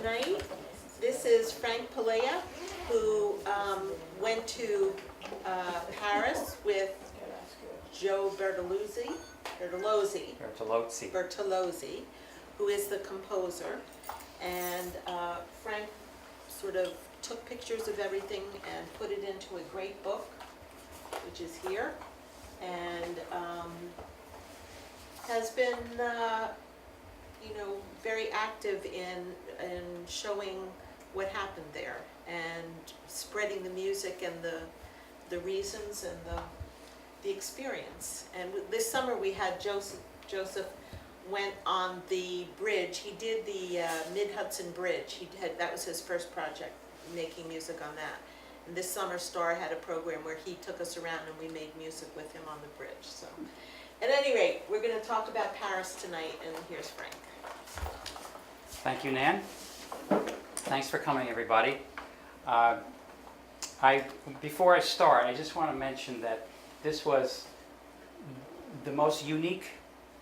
tonight. This is Frank Palaia, who went to Paris with Joe Bertolozzi, who is the composer. And Frank sort of took pictures of everything and put it into a great book, which is here, and has been very active in showing what happened there and spreading the music and the reasons and the experience. And this summer we had Joseph went on the bridge. He did the Mid-Hudson Bridge. That was his first project, making music on that. And this summer Starr had a program where he took us around and we made music with him on the bridge. So, at any rate, we're going to talk about Paris tonight, and here's Frank. Thank you, Nan. Thanks for coming, everybody. Before I start, I just want to mention that this was the most unique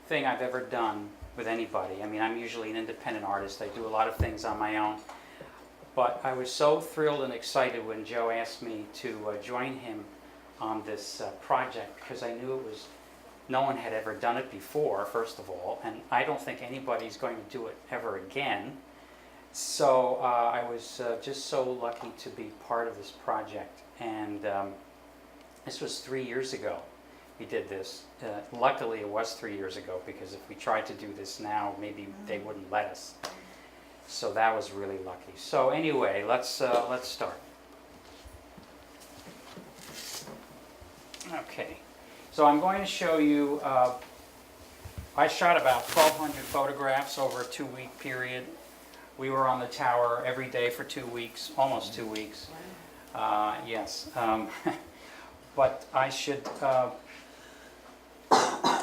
thing I've ever done with anybody. I mean, I'm usually an independent artist. I do a lot of things on my own. But I was so thrilled and excited when Joe asked me to join him on this project, because I knew no one had ever done it before, first of all, and I don't think anybody's going to do it ever again. So I was just so lucky to be part of this project. And this was 3 years ago we did this. Luckily it was 3 years ago, because if we tried to do this now, maybe they wouldn't let us. So that was really lucky. So anyway, let's start. Okay, so I'm going to show you, I shot about 1,200 photographs over a 2-week period. We were on the tower every day for 2 weeks, almost 2 weeks. Yes, but I should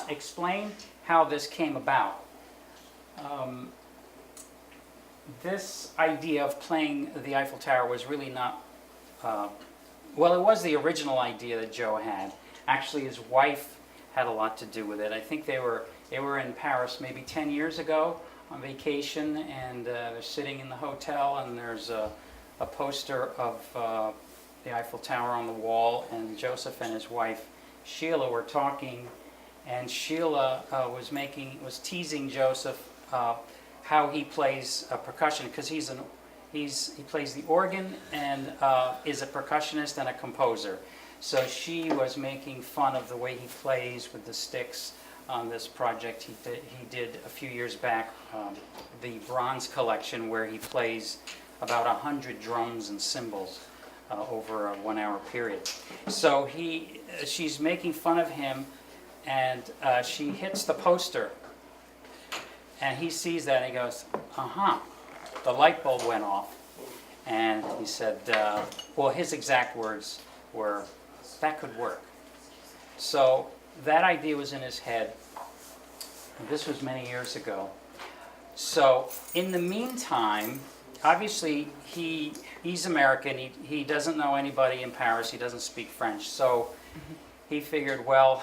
explain how this came about. This idea of playing the Eiffel Tower was really not, well, it was the original idea that Joe had. Actually, his wife had a lot to do with it. I think they were in Paris maybe 10 years ago on vacation, and they're sitting in the hotel, and there's a poster of the Eiffel Tower on the wall, and Joseph and his wife Sheila were talking, and Sheila was teasing Joseph how he plays percussion, because he plays the organ and is a percussionist and a composer. So she was making fun of the way he plays with the sticks on this project he did a few years back, the bronze collection, where he plays about 100 drums and cymbals over a 1-hour period. So she's making fun of him, and she hits the poster. And he sees that and he goes, the light bulb went off. And he said, well, his exact words were, that could work. So that idea was in his head. This was many years ago. So in the meantime, obviously he's American. He doesn't know anybody in Paris. He doesn't speak French. So he figured, well,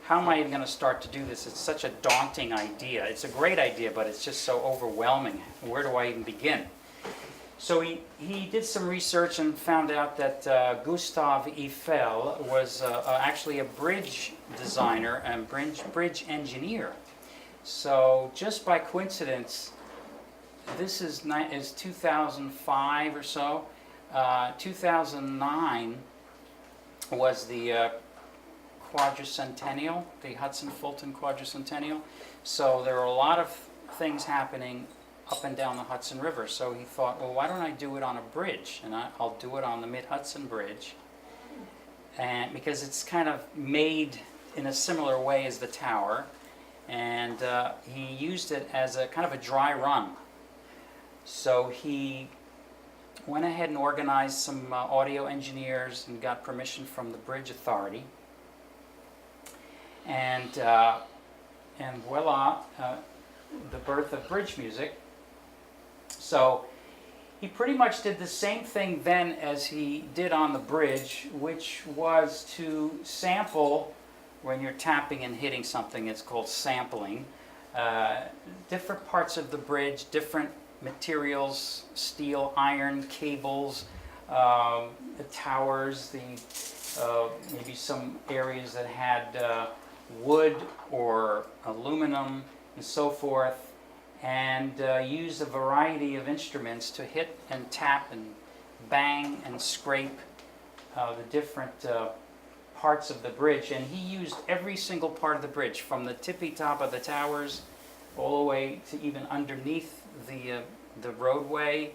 how am I even going to start to do this? It's such a daunting idea. It's a great idea, but it's just so overwhelming. Where do I even begin? So he did some research and found out that Gustave Eiffel was actually a bridge designer and bridge engineer. So just by coincidence, this is 2005 or so. 2009 was the quadricentennial, the Hudson-Fulton quadricentennial. So there were a lot of things happening up and down the Hudson River. So he thought, well, why don't I do it on a bridge? And I'll do it on the Mid-Hudson Bridge. And because it's kind of made in a similar way as the tower. And he used it as a kind of a dry run. So he went ahead and organized some audio engineers and got permission from the Bridge Authority. And voila, the birth of bridge music. So he pretty much did the same thing then as he did on the bridge, which was to sample. When you're tapping and hitting something, it's called sampling. Different parts of the bridge, different materials, steel, iron, cables, the towers, maybe some areas that had wood or aluminum and so forth, and used a variety of instruments to hit and tap and bang and scrape the different parts of the bridge. And he used every single part of the bridge, from the tippy top of the towers all the way to even underneath the roadway,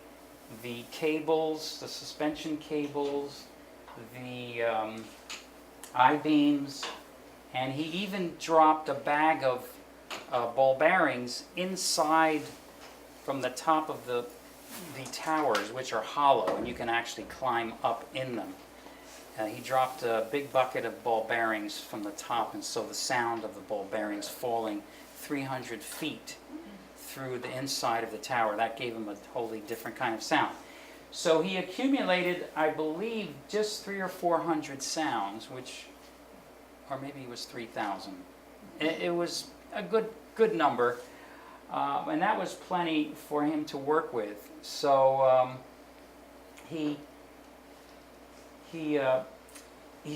the cables, the suspension cables, the I-beams, and he even dropped a bag of ball bearings inside from the top of the towers, which are hollow, and you can actually climb up in them. He dropped a big bucket of ball bearings from the top, and so the sound of the ball bearings falling 300 feet through the inside of the tower, that gave him a totally different kind of sound. So he accumulated, I believe, just 300 or 400 sounds, or maybe it was 3,000. It was a good number, and that was plenty for him to work with. So he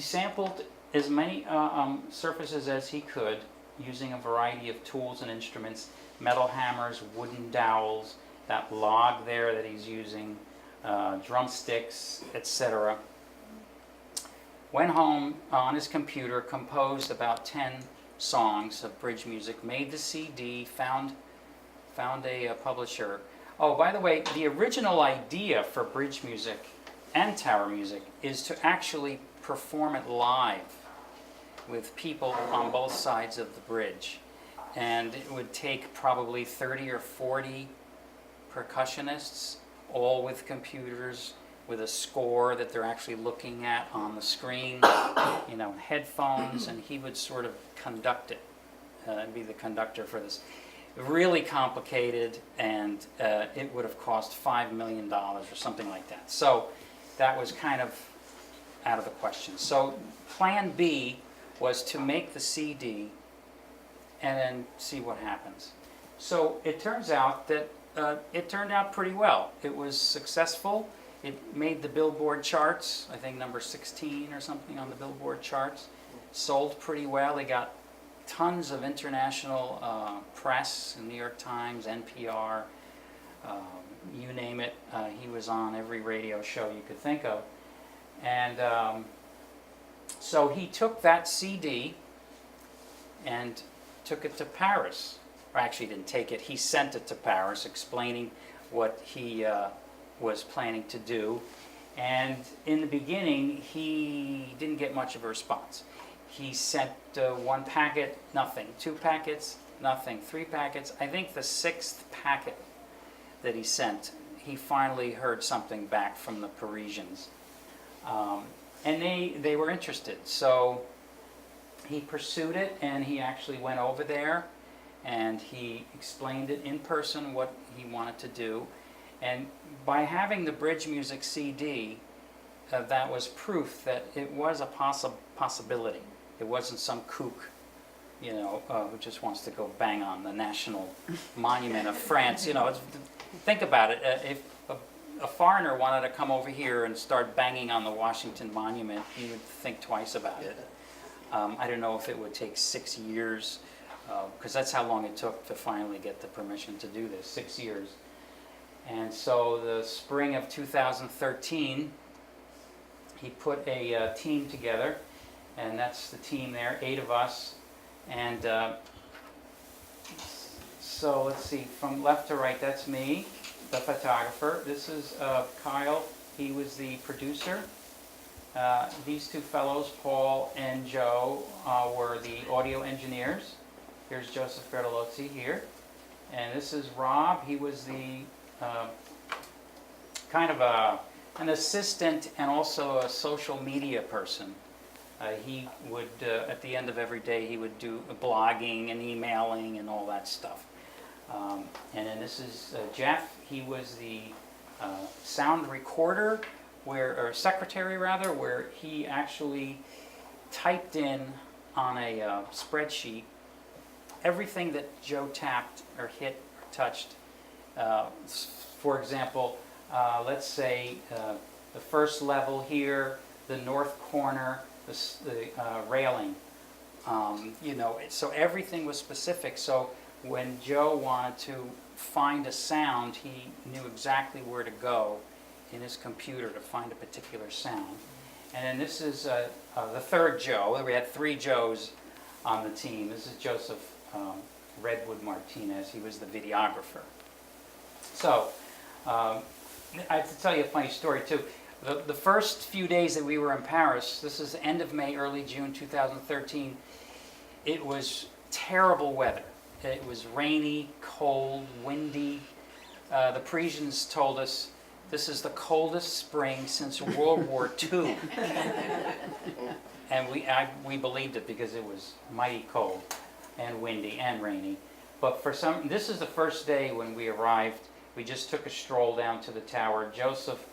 sampled as many surfaces as he could, using a variety of tools and instruments, metal hammers, wooden dowels, that log there that he's using, drumsticks, etc. Went home on his computer, composed about 10 songs of bridge music, made the CD, found a publisher. Oh, by the way, the original idea for bridge music and tower music is to actually perform it live with people on both sides of the bridge. And it would take probably 30 or 40 percussionists, all with computers, with a score that they're actually looking at on the screen, headphones, and he would sort of conduct it, and be the conductor for this. Really complicated, and it would have cost $5 million or something like that. So that was kind of out of the question. So plan B was to make the CD and then see what happens. So it turns out that it turned out pretty well. It was successful. It made the Billboard charts, I think number 16 or something on the Billboard charts. Sold pretty well. It got tons of international press, New York Times, NPR, you name it. He was on every radio show you could think of. And so he took that CD and took it to Paris. Or actually didn't take it, he sent it to Paris, explaining what he was planning to do. And in the beginning, he didn't get much of a response. He sent one packet, nothing. 2 packets, nothing. 3 packets. I think the 6th packet that he sent, he finally heard something back from the Parisians. And they were interested. So he pursued it, and he actually went over there, and he explained it in person what he wanted to do. And by having the bridge music CD, that was proof that it was a possibility. It wasn't some kook, who just wants to go bang on the national monument of France. Think about it. If a foreigner wanted to come over here and start banging on the Washington Monument, he would think twice about it. I don't know if it would take 6 years, because that's how long it took to finally get the permission to do this, 6 years. And so the spring of 2013, he put a team together, and that's the team there, 8 of us. And so let's see, from left to right, that's me, the photographer. This is Kyle, he was the producer. These 2 fellows, Paul and Joe, were the audio engineers. Here's Joseph Bertolozzi here. And this is Rob, he was the kind of an assistant and also a social media person. He would, at the end of every day, he would do blogging and emailing and all that stuff. And then this is Jeff. He was the sound recorder, or secretary rather, where he actually typed in on a spreadsheet everything that Joe tapped or hit or touched, For example, let's say the first level here, the north corner, the railing. So everything was specific. So when Joe wanted to find a sound, he knew exactly where to go in his computer to find a particular sound. And then this is the third Joe. We had 3 Joes on the team. This is Joseph Redwood Martinez. He was the videographer. So I have to tell you a funny story too. The first few days that we were in Paris, this is the end of May, early June 2013, it was terrible weather. It was rainy, cold, windy. The Parisians told us this is the coldest spring since World War II. And we believed it because it was mighty cold and windy and rainy. But this is the first day when we arrived. We just took a stroll down to the tower. Joseph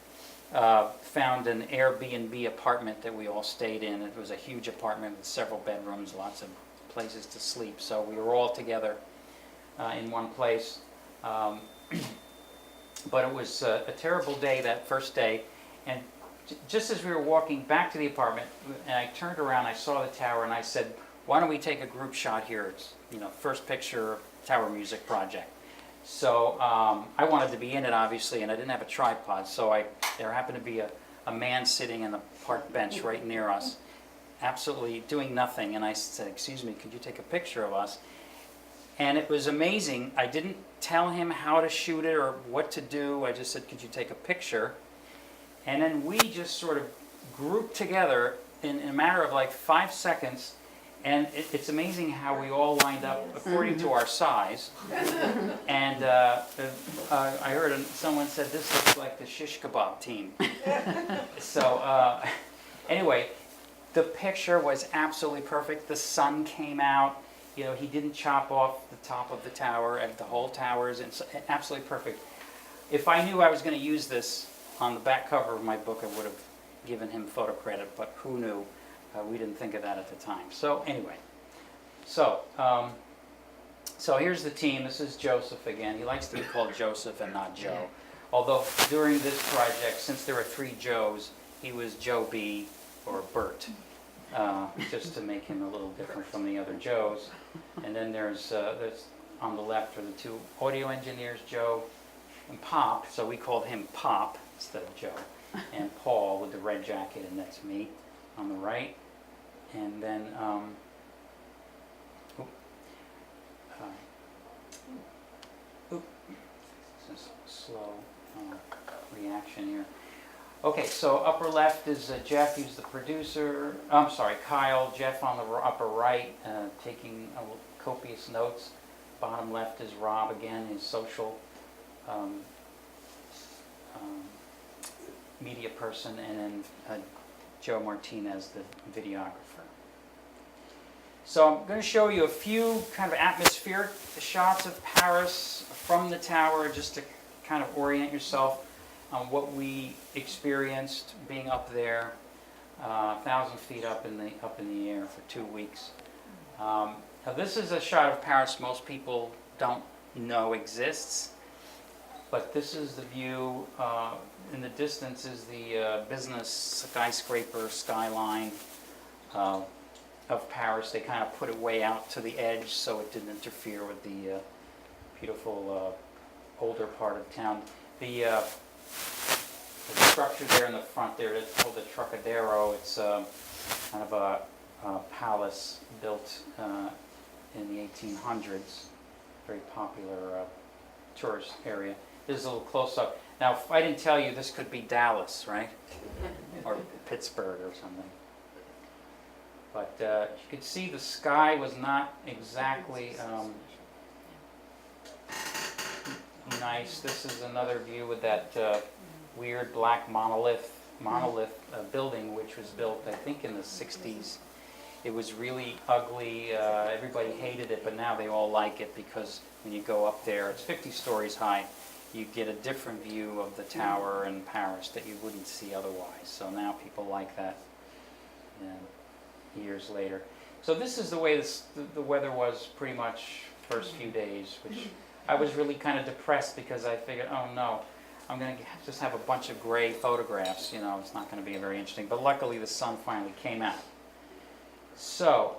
found an Airbnb apartment that we all stayed in. It was a huge apartment with several bedrooms, lots of places to sleep. So we were all together in one place. But it was a terrible day that first day. And just as we were walking back to the apartment, and I turned around, I saw the tower, and I said, why don't we take a group shot here? It's, first picture tower music project. So I wanted to be in it, obviously, and I didn't have a tripod, so there happened to be a man sitting in the park bench right near us, absolutely doing nothing, and I said, excuse me, could you take a picture of us? And it was amazing. I didn't tell him how to shoot it or what to do. I just said, could you take a picture? And then we just sort of grouped together in a matter of like 5 seconds. And it's amazing how we all lined up according to our size. And I heard someone said this looks like the shish kebab team. So anyway, the picture was absolutely perfect. The sun came out. He didn't chop off the top of the tower, and the whole tower is absolutely perfect. If I knew I was going to use this on the back cover of my book, I would have given him photo credit, but who knew? We didn't think of that at the time. So anyway, so here's the team. This is Joseph again. He likes to be called Joseph and not Joe. Although during this project, since there were 3 Joes, he was Joe B or Bert, just to make him a little different from the other Joes. And then there's on the left are the 2 audio engineers, Joe and Pop. So we called him Pop instead of Joe. And Paul with the red jacket, and that's me on the right. And then, this is a slow reaction here. Okay, so upper left is Jeff, he's the producer. I'm sorry, Kyle. Jeff on the upper right, taking copious notes. Bottom left is Rob again, his social media person, and then Joe Martinez, the videographer. So I'm going to show you a few kind of atmospheric shots of Paris from the tower, just to kind of orient yourself on what we experienced being up there, 1,000 feet up in the air for 2 weeks. Now this is a shot of Paris most people don't know exists, but this is the view. In the distance is the business skyscraper skyline of Paris. They kind of put it way out to the edge so it didn't interfere with the beautiful older part of town. The structure there in the front there, it's called the Trocadero. It's kind of a palace built in the 1800s. Very popular tourist area. This is a little close-up. Now, if I didn't tell you, this could be Dallas, right? Or Pittsburgh or something. But you could see the sky was not exactly nice. This is another view with that weird black monolith building, which was built, I think, in the 60s. It was really ugly. Everybody hated it, but now they all like it because when you go up there, it's 50 stories high. You get a different view of the tower in Paris that you wouldn't see otherwise. So now people like that years later. So this is the way the weather was pretty much first few days, which I was really kind of depressed because I figured, oh no, I'm going to just have a bunch of gray photographs, you know, it's not going to be very interesting. But luckily the sun finally came out. So,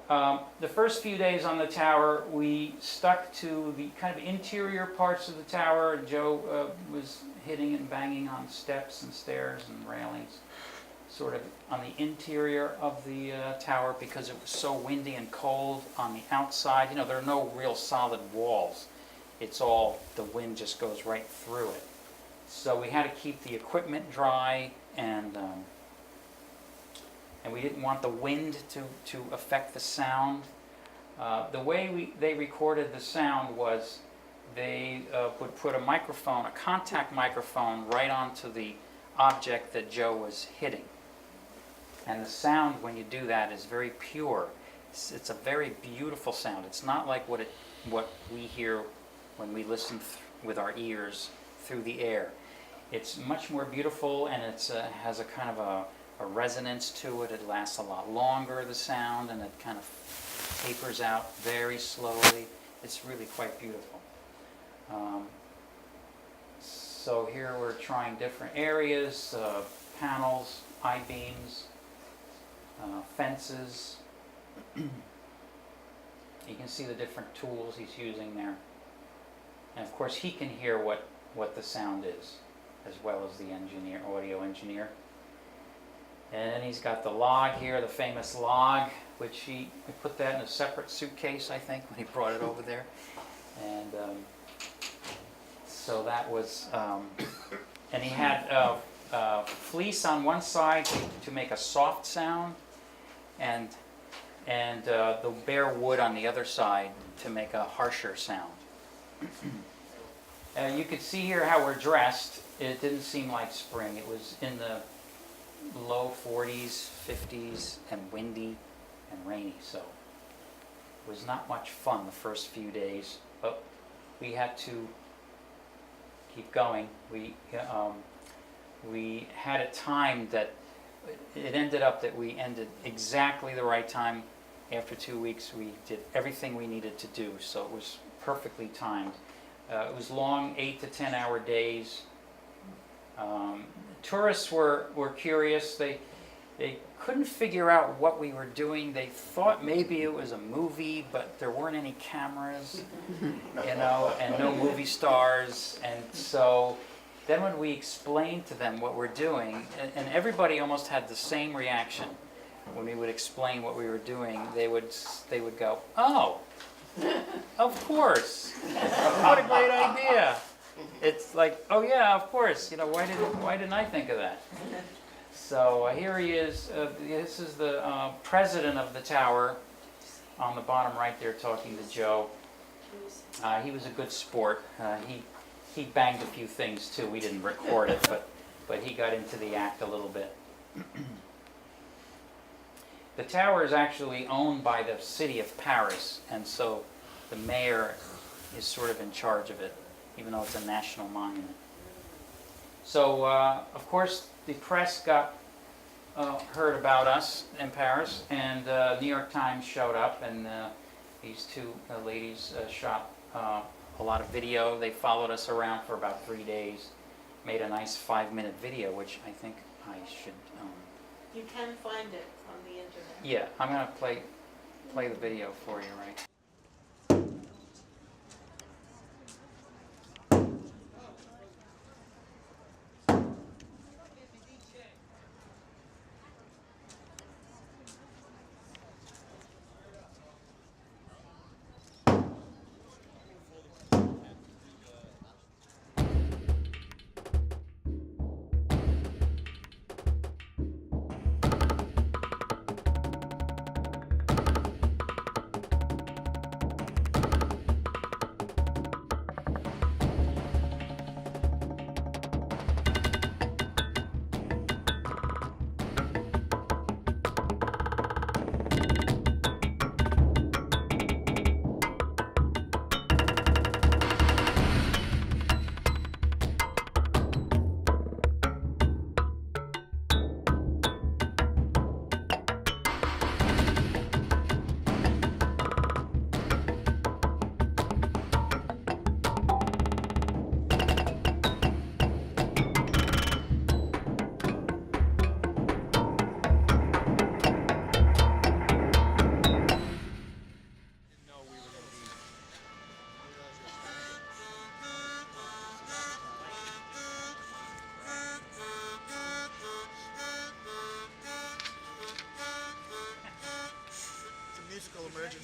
the first few days on the tower, we stuck to the kind of interior parts of the tower. Joe was hitting and banging on steps and stairs and railings, sort of on the interior of the tower because it was so windy and cold on the outside. You know, there are no real solid walls. It's all, the wind just goes right through it. So we had to keep the equipment dry, and we didn't want the wind to affect the sound. The way they recorded the sound was they would put a microphone, a contact microphone, right onto the object that Joe was hitting. And the sound, when you do that, is very pure. It's a very beautiful sound. It's not like what we hear when we listen with our ears through the air. It's much more beautiful, and it has a kind of a resonance to it. It lasts a lot longer, the sound, and it kind of tapers out very slowly. It's really quite beautiful. So here we're trying different areas, panels, I-beams, fences. You can see the different tools he's using there. And of course he can hear what the sound is, as well as the engineer, audio engineer. And then he's got the log here, the famous log, which we put that in a separate suitcase, I think, when he brought it over there. And so that was, and he had fleece on one side to make a soft sound, and the bare wood on the other side to make a harsher sound. You could see here how we're dressed. It didn't seem like spring. It was in the low 40s, 50s, and windy and rainy, so it was not much fun the first few days, but we had to keep going. We had a time that it ended up that we ended exactly the right time. After 2 weeks, we did everything we needed to do, so it was perfectly timed. It was long 8 to 10 hour days. Tourists were curious. They couldn't figure out what we were doing. They thought maybe it was a movie, but there weren't any cameras, you know, and no movie stars. And so then when we explained to them what we're doing, and everybody almost had the same reaction when we would explain what we were doing, they would go, "Oh, of course! What a great idea!" It's like, oh yeah, of course. You know, why didn't I think of that? So here he is. This is the president of the tower on the bottom right there, talking to Joe. He was a good sport. He banged a few things too. We didn't record it, but he got into the act a little bit. The tower is actually owned by the city of Paris, and so the mayor is sort of in charge of it, even though it's a national monument. So, of course, the press got heard about us in Paris, and New York Times showed up, and these two ladies shot a lot of video. They followed us around for about 3 days, made a nice 5-minute video, which I think I should... You can find it on the internet. Yeah, I'm going to play the video for you, right?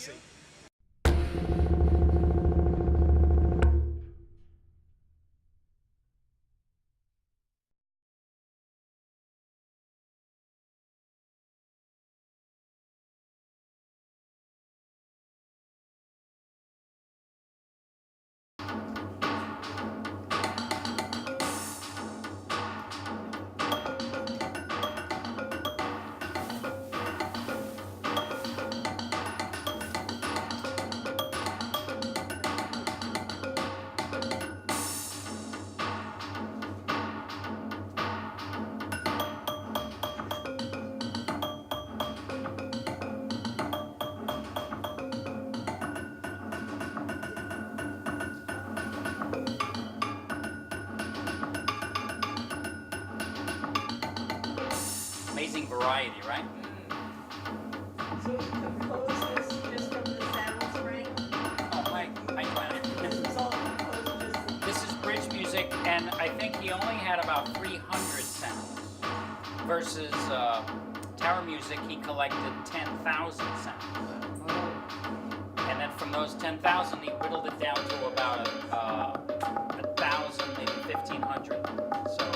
Bertolozzi. Amazing variety, right? So you composed this just from the sounds, Frank? Oh, I This is all composed just. This is bridge music, and I think he only had about 300 sounds versus tower music. He collected 10,000 sounds, and then from those 10,000, he whittled it down to about 1,000, maybe 1,500. So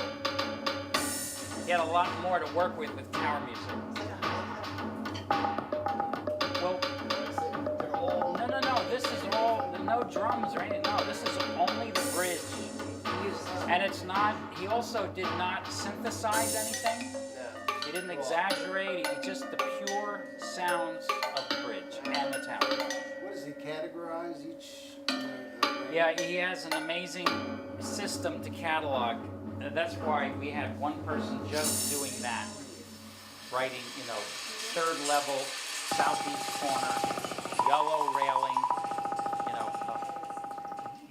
he had a lot more to work with tower music. Well, no. This is all no drums or anything. No, this is only the bridge. And it's not. He also did not synthesize anything. He didn't exaggerate. He just the pure sounds of the bridge and the tower. What does he categorize each? Yeah, he has an amazing system to catalog. That's why we had one person just doing that, writing, third level, southeast corner, yellow railing,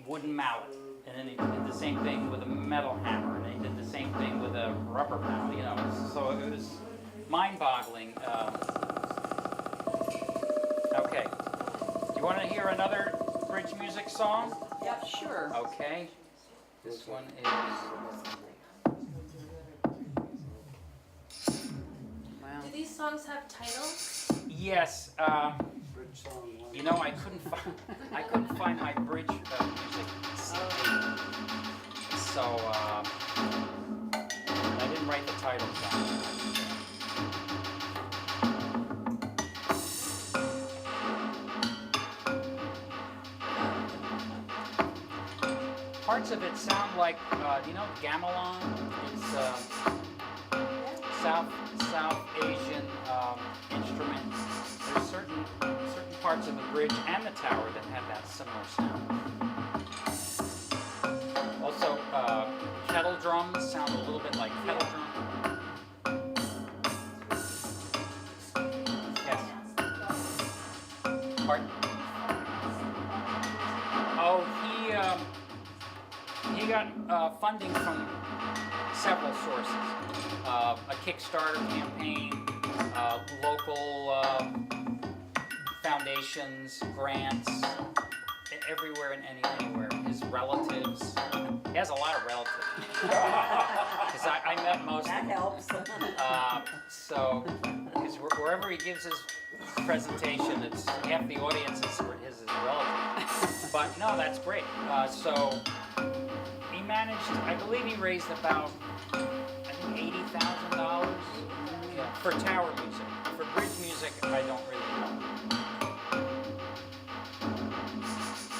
wooden mallet. And then he did the same thing with a metal hammer, and he did the same thing with a rubber mallet, So it was mind-boggling. Okay. Do you want to hear another bridge music song? Yep, sure. Okay. This one is... Wow. Do these songs have titles? Yes. Bridge song one. I couldn't find my bridge music CD. So I didn't write the titles down. Parts of it sound like, gamelan? It's South Asian instrument. There's certain parts of the bridge and the tower that have that similar sound. Also, kettle drums sound a little bit like kettle drums. Yes. Pardon? Oh, he got funding from several sources. A Kickstarter campaign, local foundations, grants, everywhere and anywhere. His relatives. He has a lot of relatives. Because I met most That of them. helps. So, because wherever he gives his presentation, it's half the audience is his relatives. But no, that's great. So he managed. I believe he raised about $80,000 for tower music. For bridge music, I don't really know,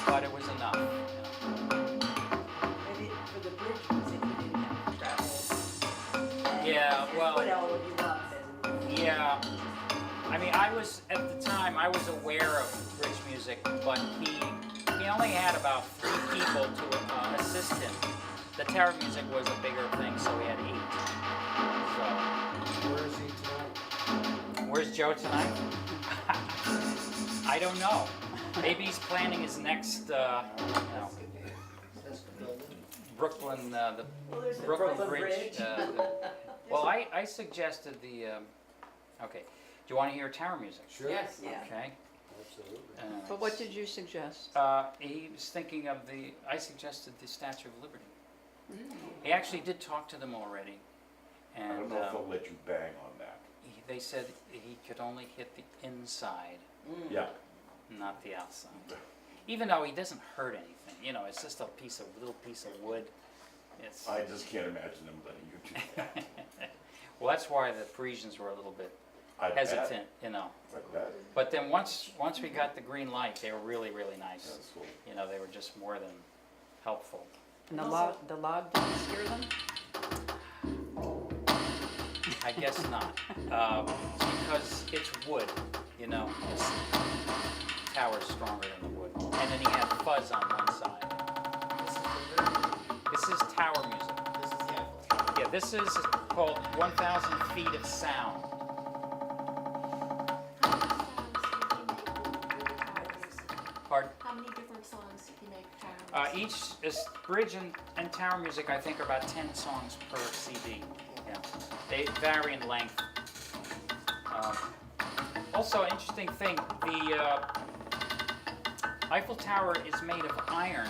but it was enough. Maybe for the bridge music, you didn't have to travel. Yeah, well- Put all of you up and. Yeah, I mean, I was aware of bridge music, but he only had about 3 people to assist him. The tower music was a bigger thing, so he had 8. Where is he tonight? So, where's Joe tonight? I don't know. Maybe he's planning his next, Brooklyn, the Well, there's a Brooklyn Brooklyn Bridge. Well, I suggested the. Okay, do you want to hear tower music? Sure. Yes, yeah. Okay. Absolutely. But what did you suggest? He was thinking of I suggested the Statue of Liberty. He actually did talk to them already. And I don't know if they'll let you bang on that. they said he could only hit the inside. Yeah, not the outside. Even though he doesn't hurt anything, you know, it's just a little piece of wood. It's, I just can't imagine them letting you do that. well, that's why the Parisians were a little bit I bet. hesitant, you know. I bet. But then once we got the green light, they were really, really nice. That's cool. You know, they were just more than helpful. And the log didn't scare them? I guess not, because it's wood, you know. It's, the tower's stronger than the wood. And then he had fuzz on one side. This is tower music. This is the Eiffel Tower. Yeah, this is called 1,000 Feet of Sound. Pardon? How many different songs you make towers? Each is bridge and tower music, I think, are about 10 songs per CD. Yeah. They vary in length. Also, interesting thing, the Eiffel Tower is made of iron,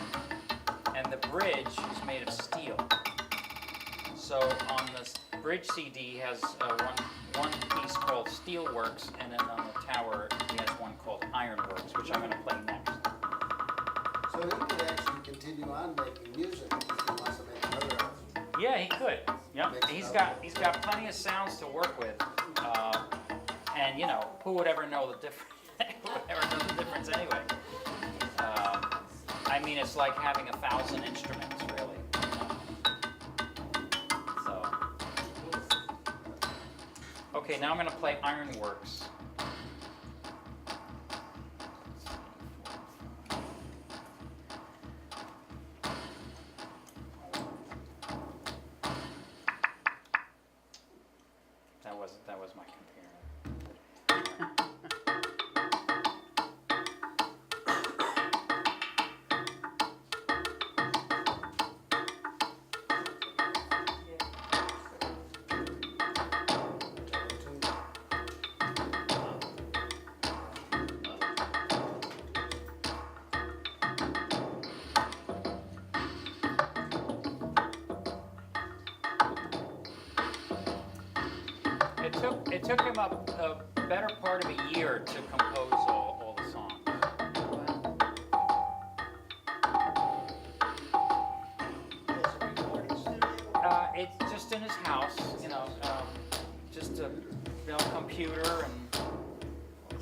and the bridge is made of steel. So on the bridge CD has one piece called Steelworks, and then on the tower he has one called Ironworks, which I'm going to play next. So he could actually continue on making music if he wants to make another album. Yeah, he could. Yep. Mixed He's up. got plenty of sounds to work with, and you know, who would ever know the difference? Who would ever know the difference anyway? I mean, it's like having 1,000 instruments, really. So, okay, now I'm going to play Ironworks. That was my computer. It took him a better part of a year to compose all the songs. There's a recording studio. It's just in his house, you know, just a computer, and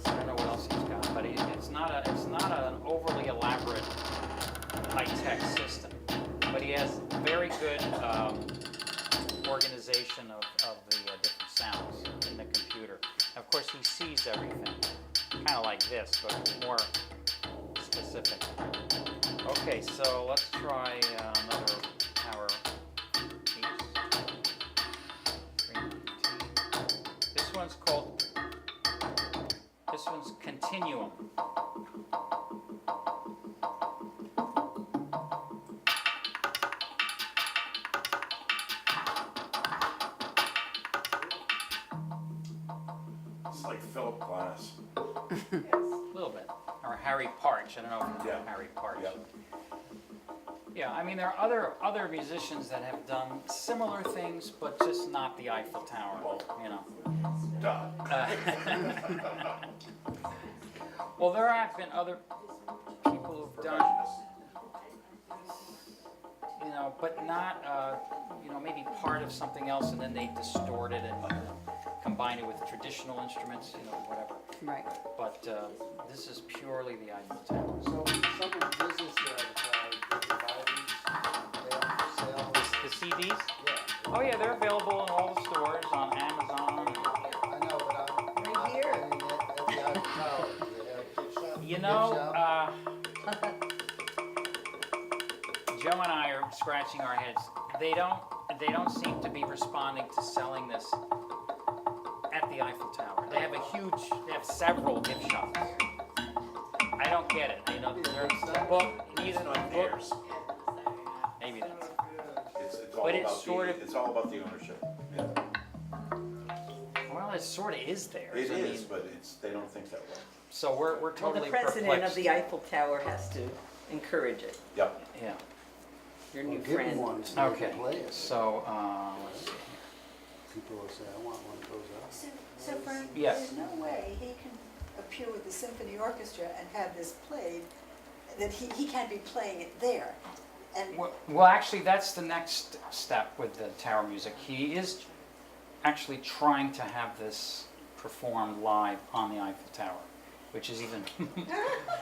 I don't know what else he's got, but it's not an overly elaborate high-tech system, but he has very good organization of the different sounds in the computer. Of course, he sees everything, kind of like this, but more specific. Okay, so let's try another tower piece. 319. This one's Continuum. It's like Philip Glass. A little bit. Or Harry Partch. I don't know if you know Yeah. Harry Partch. Yeah. Yeah, I mean, there are other musicians that have done similar things, but just not the Eiffel Tower, you know. Duh. Well, there have been other people who've done, you know, but not, you know, maybe part of something else, and then they distort it and combine it with traditional instruments, you know, whatever. Right. But this is purely the Eiffel Tower. So when someone visits the advertise, they can buy these, they have for sale. The CDs? Yeah. Oh yeah, they're available in all the stores, on Amazon. I know, but I'm not here. getting it at the Eiffel Tower. Do you have a gift shop? You Gift know, shop? Joe and I are scratching our heads. They don't seem to be responding to selling this at the Eiffel Tower. They have several gift shops. I don't get it. You know, there's a book, It's neither not book. theirs. Maybe that's. It's all But it's about sort the, of- it's all about the ownership. Yeah. Well, it sort of is theirs. It I is, mean, but they don't think that way. so we're Well, totally the president of perplexed. the Eiffel Tower has to encourage it, Yep. Yeah. your Well, new give them friend. one so they Okay. can play it. So let's see. People will say, I want one of those out. So Frank, Yes. there's no way he can appear with the symphony orchestra and have this played, that he can't be playing it there. And Well, actually, that's the next step with the tower music. He is actually trying to have this performed live on the Eiffel Tower, which is even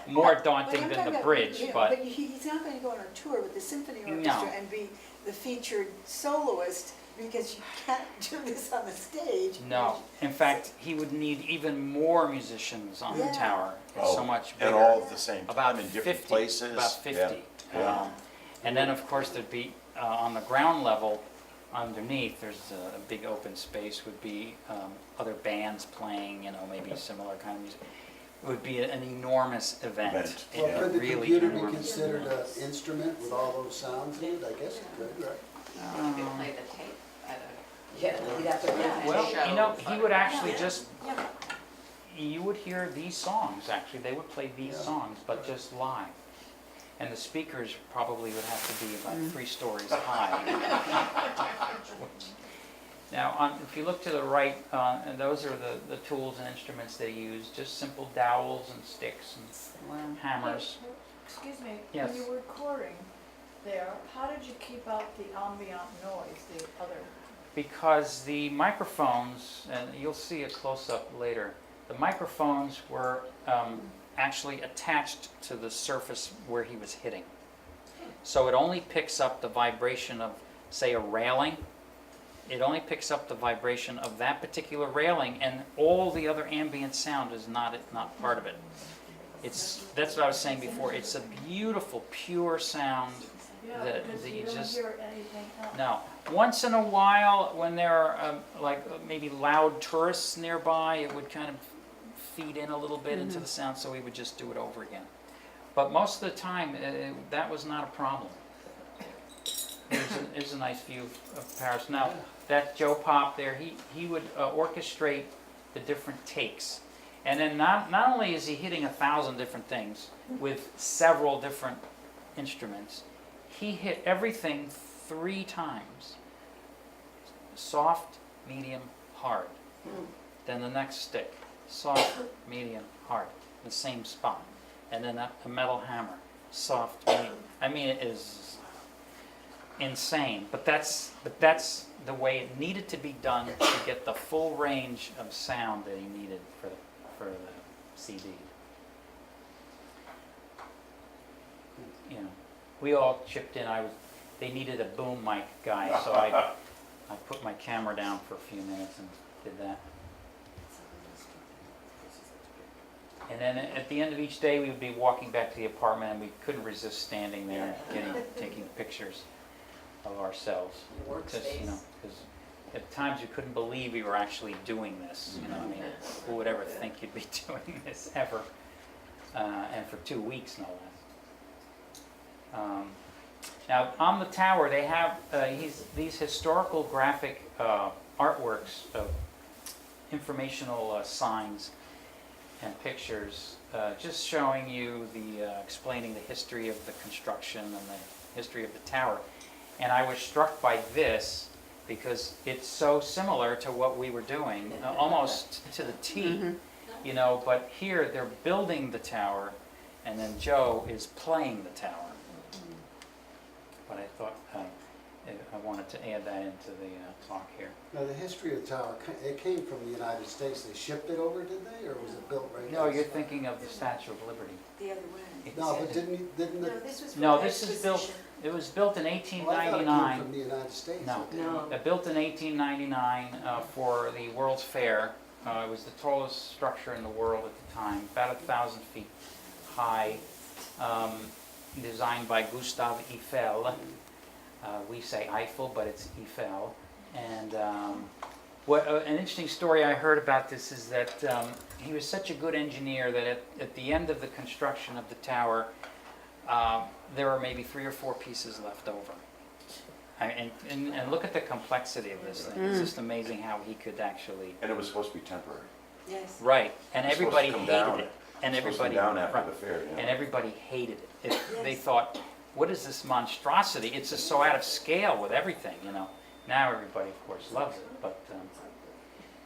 more daunting But I'm than talking the about, bridge. you know, But he's not going to go on a tour with the symphony No. orchestra and be the featured soloist, because you can't do this on the stage. no, in fact, he would need even more musicians on the Yeah. tower. It's so Oh, much and bigger. all at the same About time in different 50, places. about 50. Yeah. And then, of course, there'd be, on the ground level, underneath, there's a big open space, would be other bands playing, you know, maybe similar kind of music. It would be an enormous event. Event. A Well, could the really computer be enormous considered event. an instrument with all those sounds in it? I guess it could, right? You could play the tape at a, yeah, you'd have to rent a Well, show, you know, he but- would actually Yeah. just, Yeah. you would hear these songs, actually, they would play these Yeah. songs, but just live. And the speakers probably would have to be about 3 stories high. Now, if you look to the right, and those are the tools and instruments they use, just simple dowels and sticks and Wow. hammers. Excuse me, Yes. when you were recording there, how did you keep out the ambient noise, the other? Because the microphones, and you'll see a close-up later, the microphones were actually attached to the surface where he was hitting. So it only picks up the vibration of, say, a railing. It only picks up the vibration of that particular railing, and all the other ambient sound is not part of it. That's what I was saying before. It's a beautiful, pure sound. Yeah, That- because that you you don't just- hear anything else. No. Once in a while, when there are maybe loud tourists nearby, it would kind of feed in a little bit into the sound, so we would just do it over again. But most of the time, that was not a problem. Here's a nice view of Paris. Now, that Joe Pop there, he would orchestrate the different takes. And then not only is he hitting 1,000 different things with several different instruments, he hit everything 3 times. Soft, medium, hard. Then the next stick. Soft, medium, hard. The same spot. And then a metal hammer. Soft, medium. I mean, it is insane. But that's the way it needed to be done to get the full range of sound that he needed for the CD. You know, we all chipped in. They needed a boom mic guy, so I put my camera down for a few minutes and did that. And then at the end of each day, we would be walking back to the apartment, and we couldn't resist standing there and taking pictures of ourselves. Because, you know, at times you couldn't believe we were actually doing this. You know, I mean, who would ever think you'd be doing this ever? And for 2 weeks, no less. Now, on the tower, they have these historical graphic artworks of informational signs and pictures, just showing you explaining the history of the construction and the history of the tower. And I was struck by this because it's so similar to what we were doing, almost to the T, you know, but here they're building the tower, and then Joe is playing the tower. But I thought I wanted to add that into the talk here. Now, the history of the tower, it came from the United States. They shipped it over, did they, or was it built right No, here? you're thinking of the Statue of Liberty. The other way. No, but didn't No, it? this was for No, the this is built, exposition. it was built in Well, I thought it came 1899. from the United States. No. It didn't. No. Built in 1899 for the World's Fair. It was the tallest structure in the world at the time, about 1,000 feet high, designed by Gustave Eiffel. We say Eiffel, but it's Eiffel. And an interesting story I heard about this is that he was such a good engineer that at the end of the construction of the tower, there were maybe 3 or 4 pieces left over. And look at the complexity of this thing. It's just amazing how he could actually. And it was supposed to be temporary. Yes. Right, and It's supposed everybody to come hated down. it. And It's supposed to everybody, come down after right. the fair, yeah. And everybody hated it. They Yes. thought, what is this monstrosity? It's just so out of scale with everything, you know. Now everybody, of course, loves it. But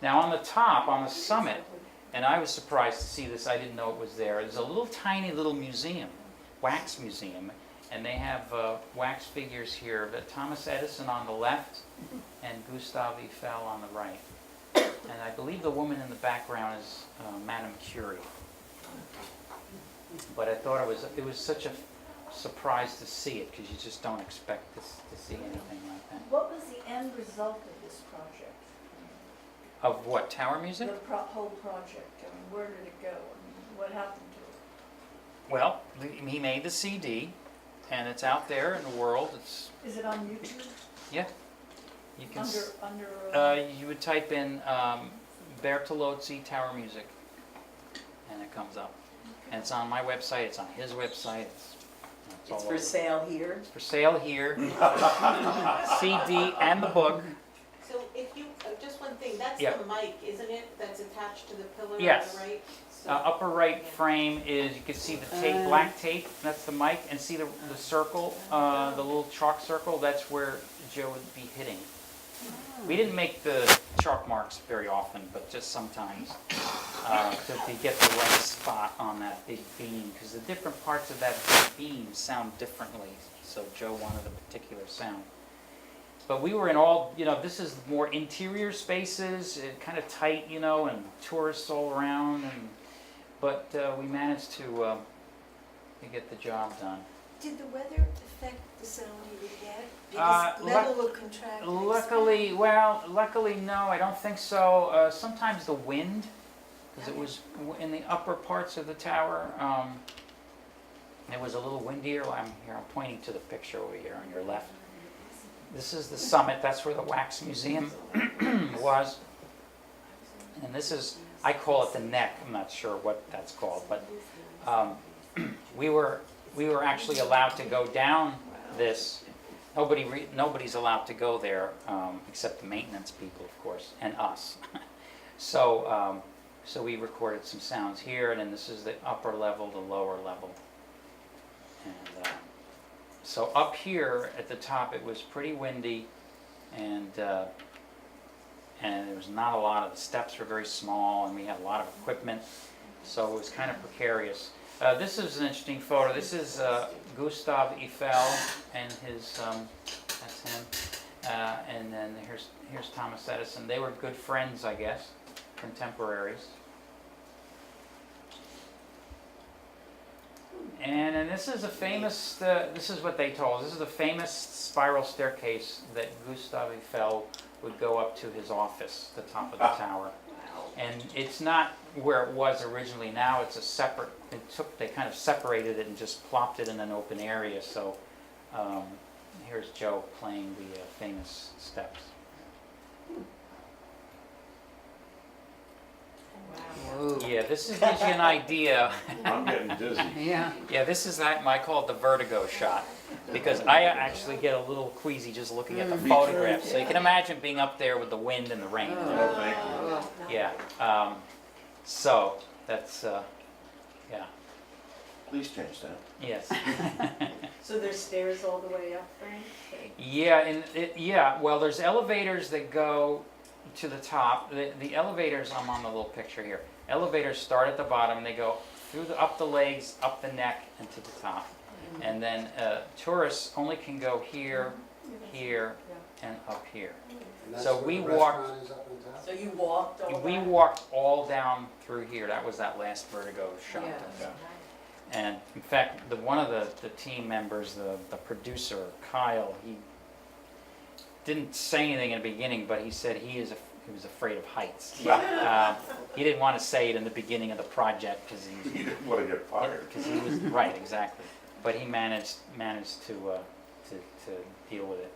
now on the top, on the summit, And I was surprised to see this. I didn't know it was there. There's a little tiny little museum, wax museum, and they have wax figures here of Thomas Edison on the left and Gustave Eiffel on the right. And I believe the woman in the background is Madame Curie. But I thought it was such a surprise to see it, because you just don't expect to see anything like that. What was the end result of this project? Of what, tower music? The whole project, I mean, where did it go? I mean, what happened to Well, he made the CD, and it's out there in the world. it? Is it on YouTube? Yeah, you can. You would type in Bertolozzi tower music, and it comes up. And it's on my website. It's on his website. It's all It's over. for sale here. It's for sale here. CD and the book. So if you, just one thing, that's Yeah. the mic, isn't it, that's attached to the pillar on Yes. the right? So- Upper right frame is, you can see the tape, black tape, that's the mic, and see the circle, the little chalk circle, that's where Joe would be hitting. We didn't make the chalk marks very often, but just sometimes, to get the right spot on that big beam, because the different parts of that big beam sound differently, so Joe wanted a particular sound. But we were in all, this is more interior spaces, kind of tight, and tourists all around, but we managed to get the job done. Did the weather affect the sound you would get? Because metal will contract. and Luckily, no, I don't think so. Sometimes the wind, because it was in the upper parts of the tower, it was a little windier. I'm pointing to the picture over here on your left. This is the summit, that's where the wax museum was. And this is, I call it the neck, I'm not sure what that's called, but we were actually allowed to go down this. Nobody's allowed to go there except the maintenance people, of course, and us. So we recorded some sounds here, and then this is the upper level, the lower level. And so up here at the top, it was pretty windy, and there was not a lot of, the steps were very small, and we had a lot of equipment, so it was kind of precarious. This is an interesting photo. This is Gustave Eiffel and his, that's him, and then here's Thomas Edison. They were good friends, I guess, contemporaries. And then this is a famous, this is what they told us, this is the famous spiral staircase that Gustave Eiffel would go up to his office, the top of the tower. And it's not where it was originally. Now it's a separate, they kind of separated it and just plopped it in an open area. So here's Joe playing the famous steps. Yeah, this gives you an idea. I'm getting dizzy. Yeah. Yeah, this is I call it the vertigo shot, because I actually get a little queasy just looking at the photographs. So you can imagine being up there with the wind and the rain. Oh, thank you. Yeah. So that's yeah. Please change that. Yes. So there's stairs all the way up, Frank? Yeah. Well, there's elevators that go to the top. The elevators, I'm on the little picture here. Elevators start at the bottom and they go up the legs, up the neck, and to the top. And then tourists only can go here, here, and up here. And that's So where we the walked. restaurant is up on top? So you walked all We that? walked all down through here. That was that last vertigo shot. Yeah. And in fact, one of the team members, the producer, Kyle, he didn't say anything in the beginning, but he said he was afraid of heights. He didn't want to say it in the beginning of the project because You didn't want to get fired. because he was right, exactly. But he managed to deal with it.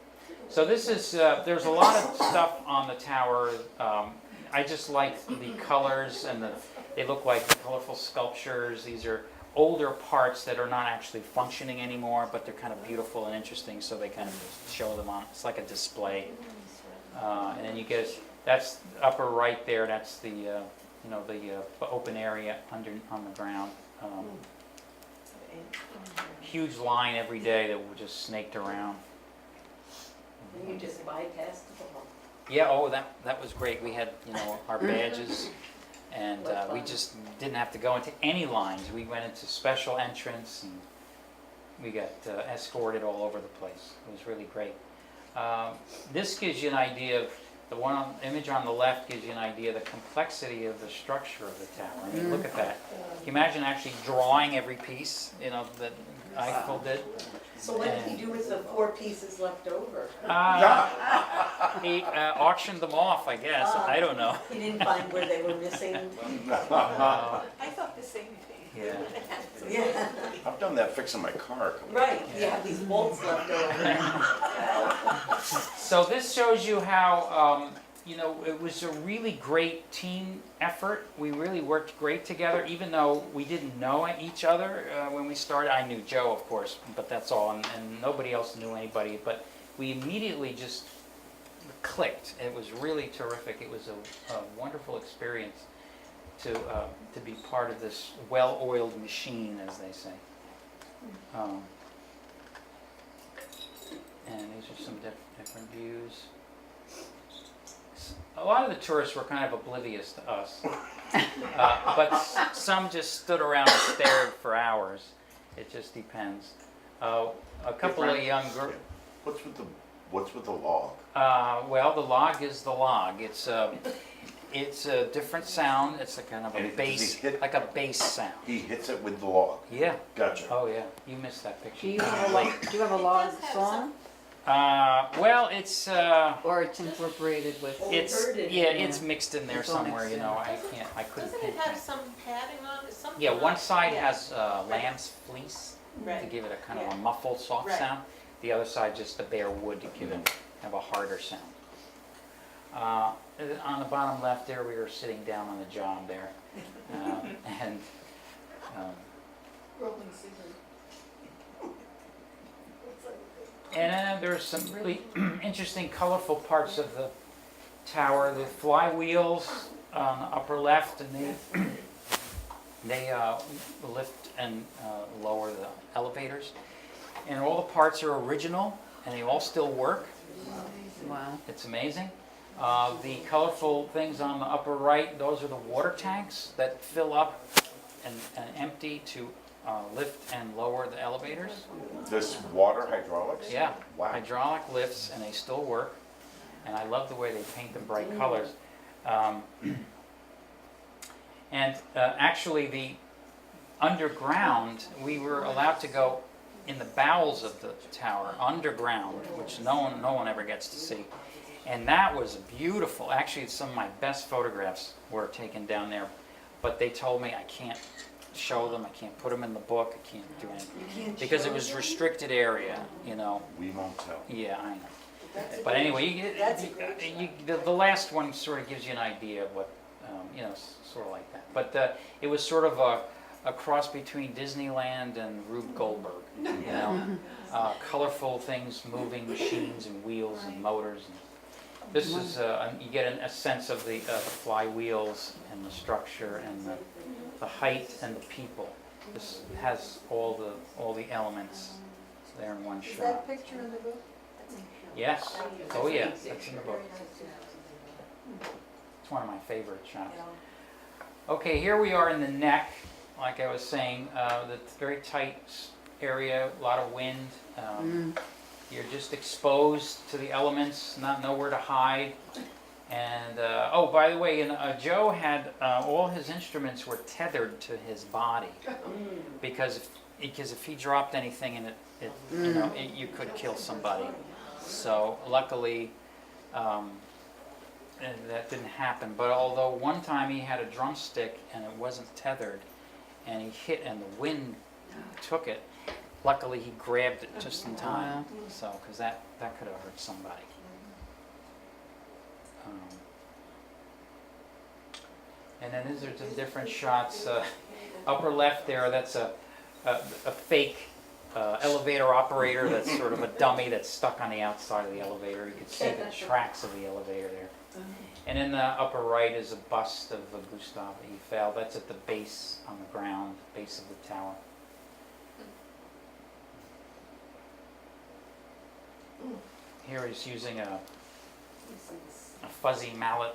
So this is there's a lot of stuff on the tower. I just like the colors, and they look like colorful sculptures. These are older parts that are not actually functioning anymore, but they're kind of beautiful and interesting, so they kind of show them on. It's like a display. And then you get, that's upper right there. That's the the open area on the ground. Huge line every day that we just snaked around. And you just bypassed the wall. Yeah, oh, that was great. We had, our badges. And What we fun. just didn't have to go into any lines. We went into special entrance and we got escorted all over the place. It was really great. This gives you an idea of, image on the left gives you an idea of the complexity of the structure of the tower. I mean, look at that. Can you imagine actually drawing every piece, that Eiffel did? So what did he do with the 4 pieces left over? He auctioned them off, I guess. I don't know. He didn't find where they were missing? I thought the same thing. Yeah. Yeah, I've done that fixing my car. right, you have these bolts left over. So this shows you how, it was a really great team effort. We really worked great together, even though we didn't know each other when we started. I knew Joe, of course, but that's all, and nobody else knew anybody. But we immediately just clicked. It was really terrific. It was a wonderful experience to be part of this well-oiled machine, as they say. And these are some different views. A lot of the tourists were kind of oblivious to us, but some just stood around and stared for hours. It just depends. A couple of young girls. What's with the log? Well, the log is the log. It's a different sound. It's a kind of a And does bass, he hit- like a bass sound. He hits it with the log. Yeah. Gotcha. Oh yeah. You missed that picture. Do you have a log, do you have a log does have song? Well, it's Or it's incorporated with? it's mixed in there It's all somewhere. mixed in. I couldn't Doesn't it pinpoint. have some padding on it? Something Yeah, on one it? side Yeah. has lamb's fleece to Right. give it a kind of a Yeah. muffled, soft Right. sound. The other side just the bare wood to give it have a harder sound. On the bottom left there, we were sitting down on the job there, and Rolling scissors. and then there's some really interesting, colorful parts of the tower. The flywheels on the upper left, and they lift and lower the elevators. And all the parts are original, and they all still work. Wow. It's amazing. The colorful things on the upper right, those are the water tanks that fill up and empty to lift and lower the elevators. This water hydraulics? Yeah, Wow. hydraulic lifts, and they still work. And I love the way they paint them bright colors. Actually, the underground, we were allowed to go in the bowels of the tower, underground, which no one ever gets to see. And that was beautiful. Actually, some of my best photographs were taken down there. But they told me I can't show them, I can't put them in the book, I can't do anything. Because it was restricted area, We won't tell. Yeah, I know. But anyway, the last one sort of gives you an idea of what, sort of like that. But it was sort of a cross between Disneyland and Rube Goldberg, colorful things, moving machines and wheels and motors. This is, you get a sense of the flywheels and the structure and the height and the people. This has all the elements there in one Is shot. that picture in the book? Yes. Oh yeah, that's in the book. It's one of my favorite shots. Okay, here we are in the neck. Like I was saying, the very tight area, a lot of wind. You're just exposed to the elements, nowhere to hide. And by the way, Joe had all his instruments were tethered to his body because if he dropped anything in it, you could kill somebody. So luckily, that didn't happen. But although one time he had a drumstick and it wasn't tethered, and he hit and the wind took it. Luckily, he grabbed it just in time. So, because that could have hurt somebody. And then these are some different shots. Upper left there, that's a fake elevator operator. That's sort of a dummy that's stuck on the outside of the elevator. You can see the tracks of the elevator there. And in the upper right is a bust of Gustave Eiffel. That's at the base, on the ground, base of the tower. Here he's using a fuzzy mallet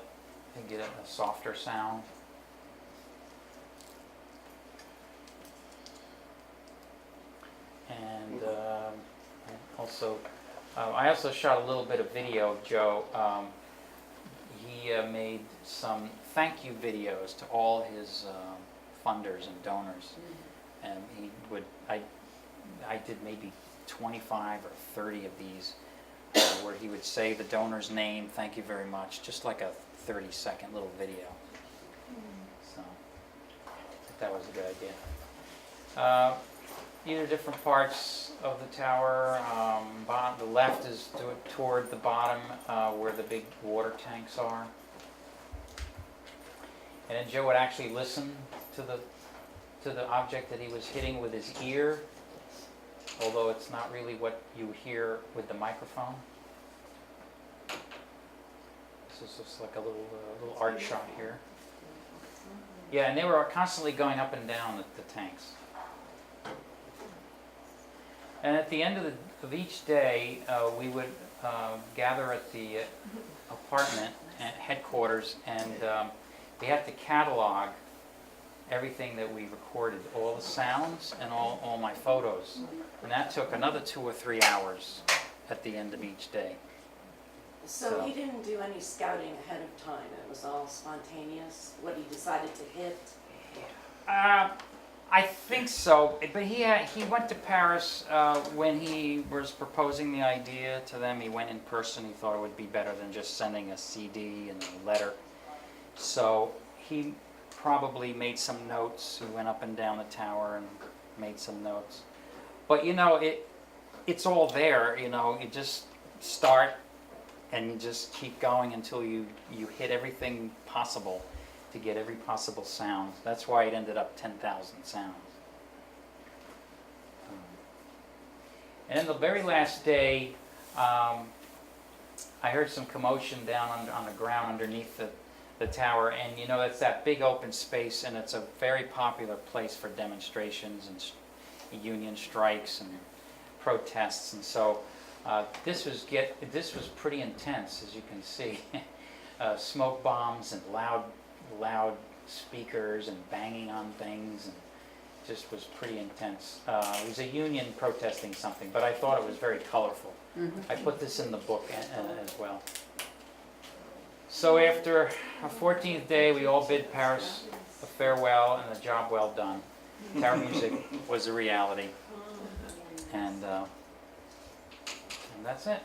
to get a softer sound. I also shot a little bit of video of Joe. He made some thank you videos to all his funders and donors. And he would, I did maybe 25 or 30 of these where he would say the donor's name, thank you very much, just like a 30-second little video. So I think that was a good idea. These are different parts of the tower. The left is toward the bottom where the big water tanks are. And then Joe would actually listen to the object that he was hitting with his ear, although it's not really what you hear with the microphone. This is just like a little art shot here. Yeah, and they were constantly going up and down the tanks. And at the end of each day, we would gather at the apartment at headquarters, and we had to catalog everything that we recorded, all the sounds and all my photos. And that took another 2 or 3 hours at the end of each day. So he didn't do any scouting ahead of time, it was all spontaneous, what he decided to hit? I think so, but he went to Paris when he was proposing the idea to them. He went in person. He thought it would be better than just sending a CD and a letter. So he probably made some notes. He went up and down the tower and made some notes. But you know, it's all there. You know, you just start and you just keep going until you hit everything possible to get every possible sound. That's why it ended up 10,000 sounds. And then the very last day, I heard some commotion down on the ground underneath the tower, and you know, it's that big open space, and it's a very popular place for demonstrations and union strikes and protests, and so this was pretty intense, as you can see. Smoke bombs and loud speakers and banging on things, and just was pretty intense. It was a union protesting something, but I thought it was very colorful. I put this in the book as well. So after our 14th day, we all bid Paris a farewell and a job well done. Tower music was a reality, and that's it.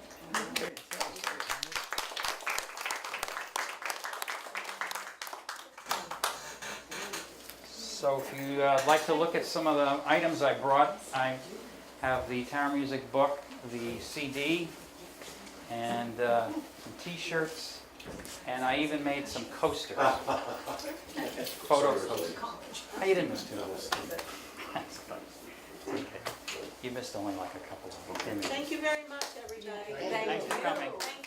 So if you'd like to look at some of the items I brought, I have the Tower Music book, the CD, and some t-shirts, and I even made some coasters. Photo coasters. Oh, you didn't miss two of those. You missed only like a couple of them, didn't you? Thank you very much, everybody. Thanks for coming. Thank